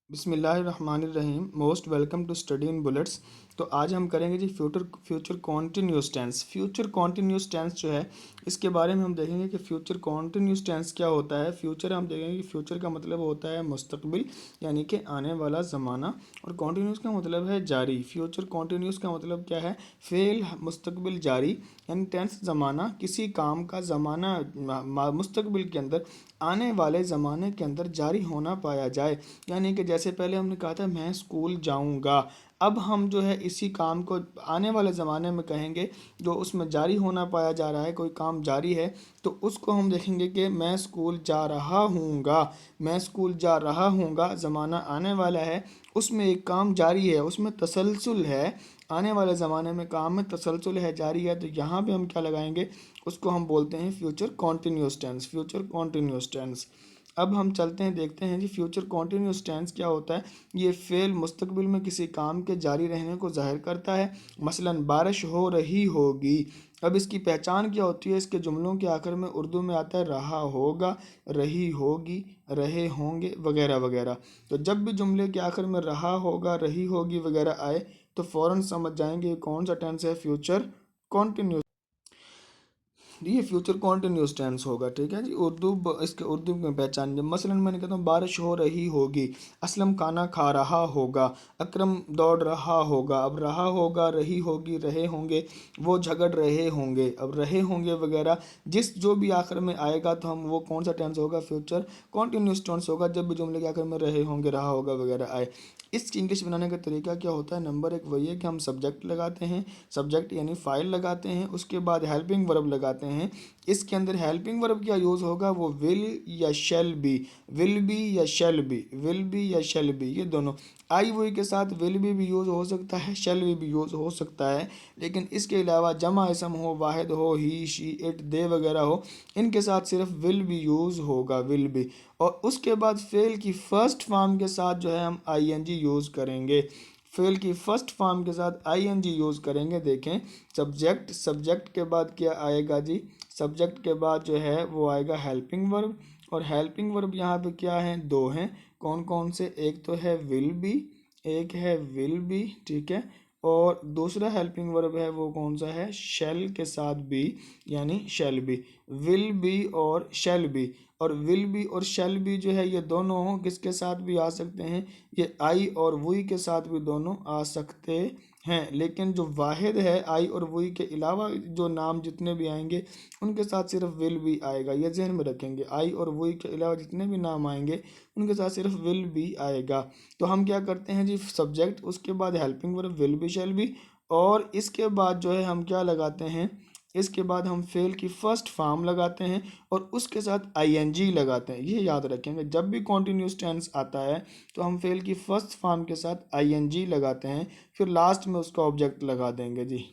बिस्मिल्लाहिर्रहमानिर्रहीम। Most welcome to study in bullets. तो आज हम करेंगे जी future continuous tense. Future continuous tense जो है इसके बारे में हम देखेंगे कि फ्यूचर कॉन्टिन्यूस टेंस क्या होता है। फ्यूचर हम देखेंगे कि फ्यूचर का मतलब होता है मुस्तकबिल, यानी कि आने वाला ज़माना, और कॉन्टिन्यूस का मतलब है जारी। फ्यूचर कॉन्टिन्यूस का मतलब क्या है? फेल मुस्तकबिल जारी, यानी टेंस ज़माना किसी काम का ज़माना मुस्तकबिल के अंदर, आने वाले ज़माने के अंदर जारी होना पाया जाए। यानी कि जैसे पहले हमने कहा था मैं स्कूल जाऊंगा, अब हम जो है इसी काम को आने वाले ज़माने में कहेंगे, जो उसमें जारी होना पाया जा रहा है, कोई काम जारी है तो उसको हम देखेंगे कि मैं स्कूल जा रहा हूँगा। मैं स्कूल जा रहा हूँगा, ज़माना आने वाला है, उसमें एक काम जारी है, उसमें तसलसल है, आने वाले ज़माने में काम में तसलसल है, जारी है, तो यहाँ पे हम क्या लगाएंगे? उसको हम बोलते हैं future continuous tense. Future continuous tense. अब हम चलते हैं, देखते हैं जी फ्यूचर कॉन्टिन्यूस टेंस क्या होता है। ये फ़ेल मुस्तकबिल में किसी काम के जारी रहने को ज़ाहिर करता है। मसलन बारिश हो रही होगी। अब इसकी पहचान क्या होती है? इसके जुमलों के आखिर में उर्दू में आता है रहा होगा, रही होगी, रहे होंगे, वगैरह वगैरह। तो जब भी जुमले के आखिर में रहा होगा, रही होगी वगैरह आए तो फ़ौरन समझ जाएंगे ये कौन सा टेंस है, फ्यूचर कॉन्टिन्यूस। ये फ्यूचर कॉन्टिन्यूस टेंस होगा, ठीक है जी। इसके उर्दू में पहचान, जब मसलन मैंने कहता हूँ बारिश हो रही होगी, असलम खाना खा रहा होगा, अकरम दौड़ रहा होगा। अब रहा होगा, रही होगी, रहे होंगे, वो झगड़ रहे होंगे, अब रहे होंगे वगैरह, जिस जो भी आखिर में आएगा तो हम वो कौन सा टेंस होगा? फ्यूचर कॉन्टिन्यूस टेंस होगा, जब भी जुमले के आखिर में रहे होंगे, रहा होगा वगैरह आए। इस इंग्लिश बनाने का तरीका क्या होता है? नंबर एक वही है कि हम सब्जेक्ट लगाते हैं, सब्जेक्ट यानी फाइल लगाते हैं, उसके बाद हेल्पिंग वर्ब लगाते हैं। इसके अंदर हेल्पिंग वर्ब क्या यूज़ होगा? वो विल या शेल बी, विल बी या शेल बी, विल बी या शेल बी, ये दोनों। आई वही के साथ विल भी यूज़ हो सकता है, शेल भी यूज़ हो सकता है, लेकिन इसके अलावा जमा इसम हो, वाहिद हो, ही शी इट दे वगैरह हो, इनके साथ सिर्फ विल भी यूज़ होगा, विल भी। और उसके बाद फेल की फर्स्ट फॉर्म के साथ जो है हम आई एन जी यूज़ करेंगे। फेल की फर्स्ट फॉर्म के साथ आई एन जी यूज़ करेंगे। देखें, सब्जेक्ट, सब्जेक्ट के बाद क्या आएगा जी? सब्जेक्ट के बाद जो है वो आएगा हेल्पिंग वर्ब, और हेल्पिंग वर्ब यहाँ पे क्या है? दो हैं। कौन कौन से? एक तो है विल बी, एक है विल बी, ठीक है। और दूसरा हेल्पिंग वर्ब है वो कौन सा है? शेल के साथ बी, यानी शेल बी। विल बी और शेल बी, और विल बी और शेल बी जो है ये दोनों किसके साथ भी आ सकते हैं? ये आई और वुई के साथ भी दोनों आ सकते हैं, लेकिन जो वाहिद है आई और वुई के अलावा जो नाम जितने भी आएंगे उनके साथ सिर्फ विल बी आएगा। ये जहन में रखेंगे, आई और वुई के अलावा जितने भी नाम आएंगे उनके साथ सिर्फ विल बी आएगा। तो हम क्या करते हैं जी? सब्जेक्ट, उसके बाद helping verb will be shall be, और इसके बाद जो है हम क्या लगाते हैं? इसके बाद हम फेल की फर्स्ट फॉर्म लगाते हैं और उसके साथ आईएनजी लगाते हैं। ये याद रखेंगे, जब भी कॉन्टिन्यूस टेंस आता है तो हम फेल की फर्स्ट फॉर्म के साथ आईएनजी लगाते हैं, फिर लास्ट में उसका ऑब्जेक्ट लगा देंगे जी।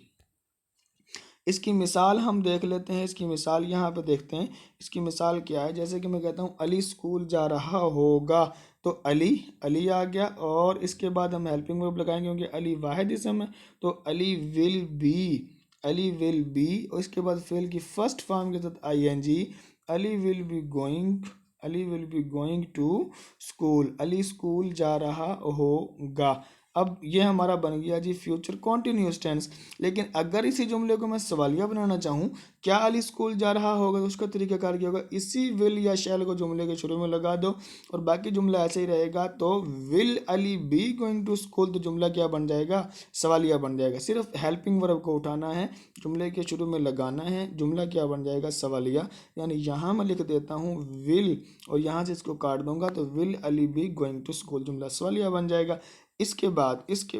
इसकी मिसाल हम देख लेते हैं। इसकी मिसाल यहाँ पे देखते हैं। इसकी मिसाल क्या है? जैसे कि मैं कहता हूँ अली स्कूल जा रहा होगा, तो अली, अली आ गया, और इसके बाद हम हेल्पिंग वर्ब लगाएंगे क्योंकि अली वाहिद इसम है, तो Ali will be, Ali will be, और इसके बाद फेल की फर्स्ट फॉर्म के साथ I N G, Ali will be going, Ali will be going to school, Ali school जा रहा होगा। अब ये हमारा बन गया जी फ्यूचर कॉन्टिन्यूस टेंस। लेकिन अगर इसी जुमले को मैं सवालिया बनाना चाहूँ, क्या अली स्कूल जा रहा होगा, तो उसका तरीकाकार क्या होगा? इसी विल या शैल को जुमले के शुरू में लगा दो और बाकी जुमला ऐसे ही रहेगा। तो will Ali be going to school, तो जुमला क्या बन जाएगा? सवालिया बन जाएगा। सिर्फ हेल्पिंग वर्ब को उठाना है, जुमले के शुरू में लगाना है, जुमला क्या बन जाएगा? सवालिया। यानी यहाँ मैं लिख देता हूँ विल, और यहाँ से इसको काट दूंगा तो will Ali be going to school, जुमला सवालिया बन जाएगा। इसके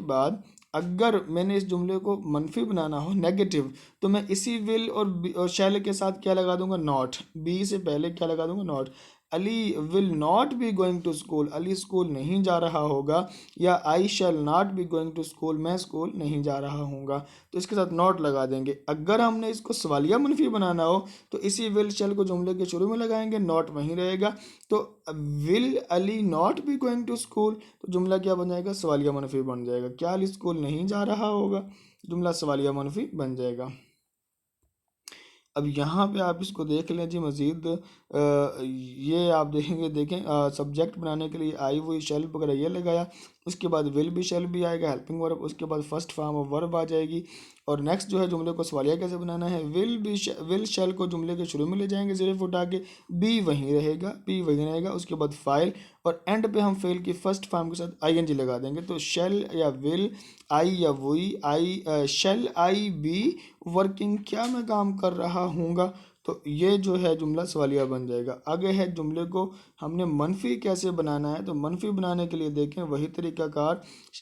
बाद अगर मैंने इस जुमले को मनफी बनाना हो, नेगेटिव, तो मैं इसी विल और शैल के साथ क्या लगा दूंगा? नॉट। बी से पहले क्या लगा दूंगा? Not. Ali will not be going to school, Ali school नहीं जा रहा होगा, या I shall not be going to school, मैं स्कूल नहीं जा रहा हूँगा, तो इसके साथ नॉट लगा देंगे। अगर हमने इसको सवालिया मनफी बनाना हो तो इसी विल शैल को जुमले के शुरू में लगाएंगे, नॉट वहीं रहेगा। तो will Ali not be going to school, तो जुमला क्या बन जाएगा? सवालिया मनफी बन जाएगा। क्या अली स्कूल नहीं जा रहा होगा? जुमला सवालिया मनफी बन जाएगा। अब यहाँ पे आप इसको देख लें जी मज़ीद, ये आप देखें सब्जेक्ट बनाने के लिए आई वही शेल वगैरह ये लगाया, उसके बाद विल भी शेल भी आएगा, हेल्पिंग वर्ब, उसके बाद फर्स्ट फॉर्म ऑफ वर्ब आ जाएगी। और नेक्स्ट जो है जुमले को सवालिया कैसे बनाना है, विल शेल को जुमले के शुरू में ले जाएंगे सिर्फ उठा के, बी वहीं रहेगा, उसके बाद फाइल, और एंड पे हम फेल की फर्स्ट फॉर्म के साथ आईएनजी लगा देंगे। तो शेल या विल, आई या वही, शेल आई बी वर्किंग, क्या मैं काम कर रहा हूँगा। तो ये जो है जुमला सवालिया बन जाएगा। आगे है जुमले को हमने मनफी कैसे बनाना है, तो मनफी बनाने के लिए देखें वही तरीकाकार,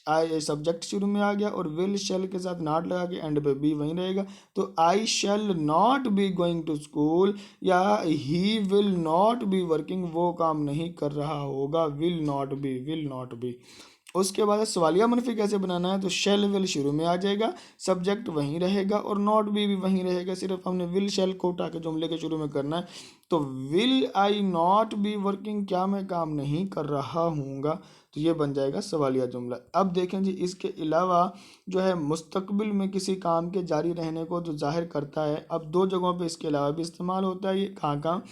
आई सब्जेक्ट शुरू में आ गया और विल शेल के साथ नॉट लगा के एंड पे बी वहीं रहेगा। तो I shall not be going to school, या he will not be working, वो काम नहीं कर रहा होगा, विल नॉट बी। उसके बाद सवालिया मनफी कैसे बनाना है, तो शेल विल शुरू में आ जाएगा, सब्जेक्ट वहीं रहेगा और नॉट भी वहीं रहेगा, सिर्फ हमने विल शेल को उठा के जुमले के शुरू में करना है। तो will I not be working, क्या मैं काम नहीं कर रहा हूँगा। तो ये बन जाएगा सवालिया जुमला। अब देखें जी, इसके अलावा जो है मुस्तकबिल में किसी काम के जारी रहने को जो जाहिर करता है, अब दो जगहों पे इसके अलावा भी इस्तेमाल होता है। ये कहाँ कहाँ,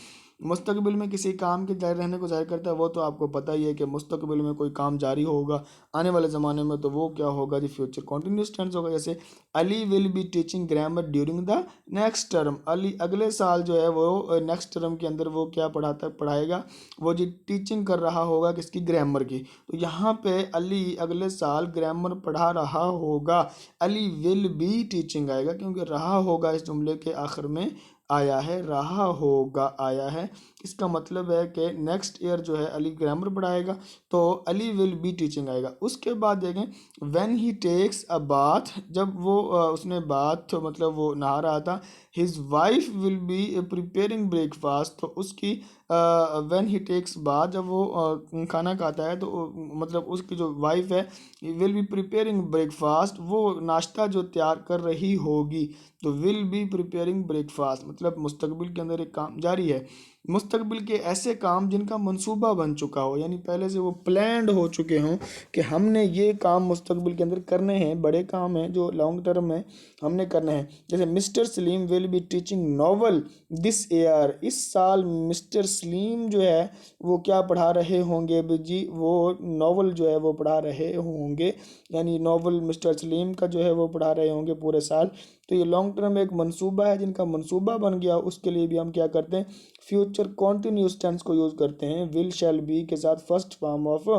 मुस्तकबिल में किसी काम के जारी रहने को जाहिर करता है, वो तो आपको पता ही है कि मुस्तकबिल में कोई काम जारी होगा आने वाले ज़माने में, तो वो क्या होगा जी, फ्यूचर कॉन्टिन्यूस टेंस होगा। जैसे Ali will be teaching grammar during the next term, Ali अगले साल जो है वो नेक्स्ट टर्म के अंदर वो क्या पढ़ाएगा, वो जी टीचिंग कर रहा होगा किसकी, ग्रामर की। तो यहाँ पे अली अगले साल ग्रामर पढ़ा रहा होगा, अली विल बी टीचिंग आएगा, क्योंकि रहा होगा इस जुमले के आखिर में आया है, रहा होगा आया है। इसका मतलब है कि नेक्स्ट ईयर जो है अली ग्रामर पढ़ाएगा, तो अली विल बी टीचिंग आएगा। उसके बाद देखें when he takes a bath, जब वो उसने बाथ मतलब वो नहा रहा था, his wife will be preparing breakfast, तो उसकी व्हेन ही टेक्स बाथ, जब वो खाना खाता है तो मतलब उसकी जो वाइफ है विल बी प्रिपेयरिंग ब्रेकफास्ट, वो नाश्ता जो तैयार कर रही होगी। तो विल बी प्रिपेयरिंग ब्रेकफास्ट मतलब मुस्तकबिल के अंदर एक काम जारी है, मुस्तकबिल के ऐसे काम जिनका मंसूबा बन चुका हो, यानी पहले से वो प्लान्ड हो चुके हों कि हमने ये काम मुस्तकबिल के अंदर करने हैं, बड़े काम हैं जो लॉन्ग टर्म में हमने करने हैं। जैसे mister Salim will be teaching novel this year, इस साल मिस्टर सलीम जो है वो क्या पढ़ा रहे होंगे जी, वो नॉवल जो है वो पढ़ा रहे होंगे, यानी नॉवल मिस्टर सलीम का जो है वो पढ़ा रहे होंगे पूरे साल। तो ये लॉन्ग टर्म एक मंसूबा है, जिनका मंसूबा बन गया उसके लिए भी हम क्या करते हैं, फ्यूचर कॉन्टिन्यूस टेंस को यूज़ करते हैं, विल शैल बी के साथ first form of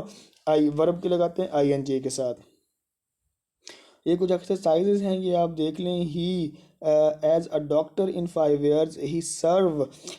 I verb के लगाते हैं आईएनजी के साथ। ये कुछ एक्सरसाइजेज हैं, ये आप देख लें। He as a doctor in 5 years,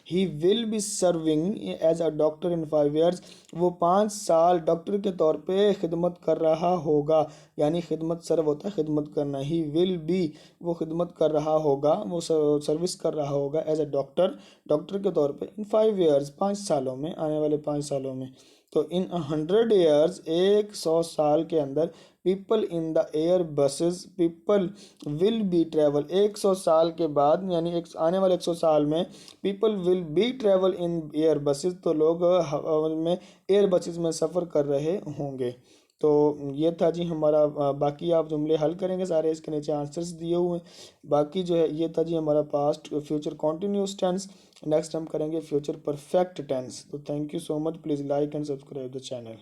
he will be serving as a doctor in 5 years, वो 5 साल डॉक्टर के तौर पे खिदमत कर रहा होगा, यानी खिदमत सर्व होता है खिदमत करना, ही विल बी वो खिदमत कर रहा होगा, वो सर्विस कर रहा होगा एज अ डॉक्टर के तौर पे इन 5 years 5 सालों में, आने वाले 5 सालों में। तो इन 100 years 100 साल के अंदर, people in the air buses, people will be travel 100 साल के बाद, यानी एक आने वाले 100 साल में people will be travel in air buses, तो लोग हवा में एयर बसेस में सफ़र कर रहे होंगे। तो ये था जी हमारा बाकी आप जुमले हल करेंगे सारे, इसके नीचे आंसर्स दिए हुए हैं। बाकी जो है ये था जी हमारा past future continuous tense. Next हम करेंगे फ्यूचर परफेक्ट टेंस। तो thank you so much, please like and subscribe the channel.